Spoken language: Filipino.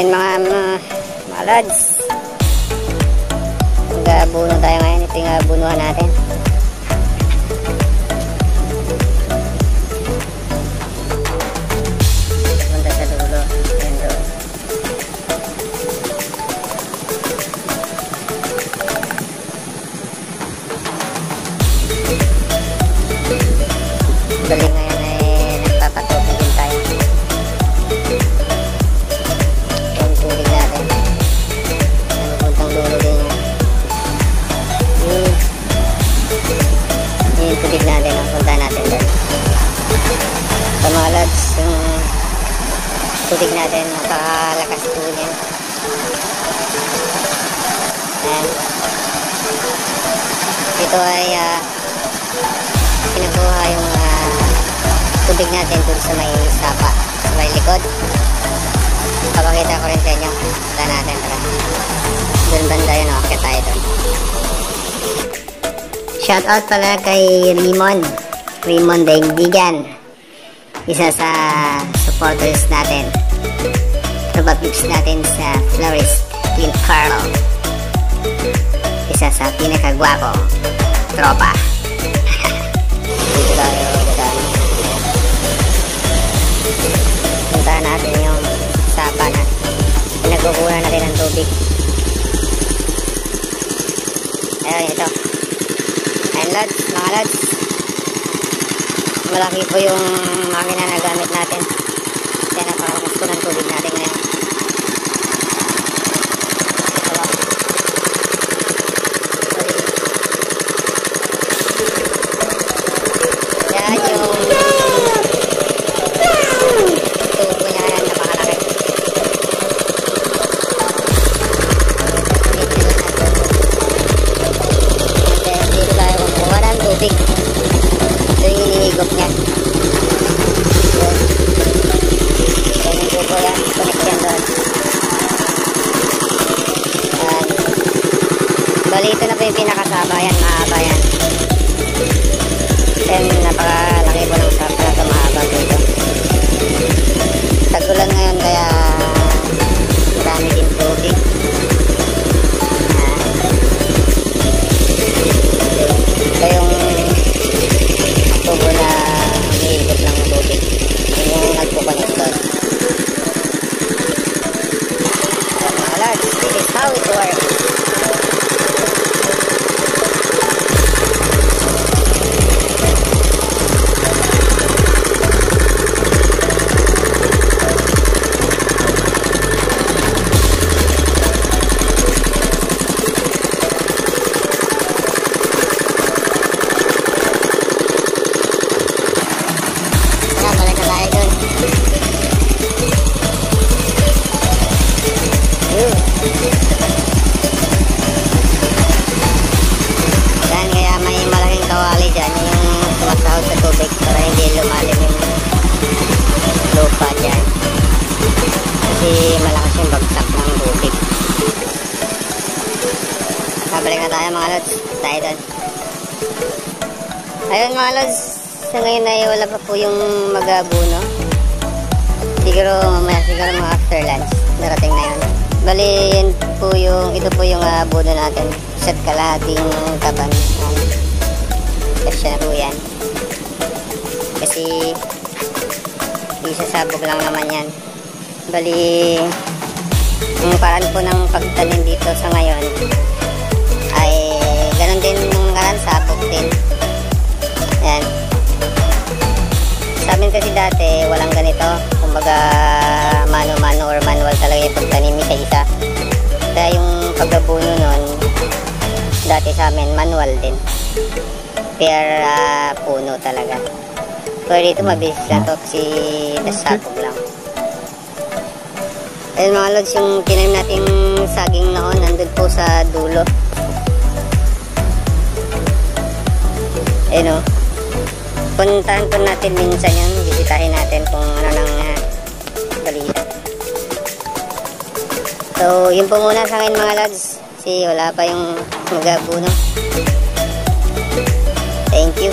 Ayun mga lads, mag-abuno tayo ngayon. Ito yung abunuhan natin. Punta sa dulo. Ayan doon. Galing ngayon ay nagpapatubig din tayo. Yung tubig natin. Napupuntang dulo din yan. Yung tubig natin, ang punta natin doon. Sa mga lads, yung tubig natin, napakalakas po yan. Ayan. Ito ay pinakuha yung tubig natin dun sa may sapa, sa may likod. Papakita ko rin sa inyo. Punta natin, tara. Dun banda yun, okay tayo dun. Shoutout pala kay Raymond Daigdigan, isa sa supporters natin, tropa-pips natin sa Florist Clint Carlo, isa sa pinakagwapo tropa. Dito tayo dadaan. Puntahan natin yung sapa na pinagkukuha natin ng tubig. Ayun, ito. Ayun lads, mga lads, malaki po yung makina na gamit natin. Kaya napakalakas po ng tubig natin ngayon. Yan yung tubo niya, yan napakalaki. Dito tayo kumuha ng tubig. Ito yung hinihigop niya. Yan yung tubo yan. Connect yan doon. Bali ito na po yung pinakasaba yan. Mahaba yan. Then napakalaki po ng sapa na ito. Mahaba po ito. Tagulan ngayon kaya marami din tubig. Ito yung tubo na hihigop ng tubig. Yung nagpupanos doon. Mga lads, this is how it works. Yan, kaya may malaking kawali dyan yung sumasahod sa tubig para hindi lumalim yung lupa dyan kasi malakas yung bagsak ng tubig. Babalik na tayo mga lods, tayo doon. Ayun mga lods, sa ngayon ay wala pa po yung mag-abuno. Siguro mamaya, siguro mga after lunch darating na yun. Bali, ito po yung abuno natin. Isa't kalahating taban. Kasi na po yan. Kasi isasabog lang naman yan. Bali, yung paraan po ng pagtanim dito sa ngayon ay ganun din yung nakaraan, sabog din. Yan. Sa amin kasi dati walang ganito. Kumbaga mano-mano or manual talaga yung pagtanim isa-isa. Kaya yung pag-abuno nun dati sa amin manual din. Per puno talaga. Pero dito mabilis lang to kasi nasabog lang. Ayun mga lods, yung tinanim nating saging noon nandun po sa dulo. Ayun o. Puntahan po natin minsan yun. Bisitahin natin kung ano nang balita. So yun po muna sa akin mga lods. Kasi wala pa yung mag-abuno. Thank you.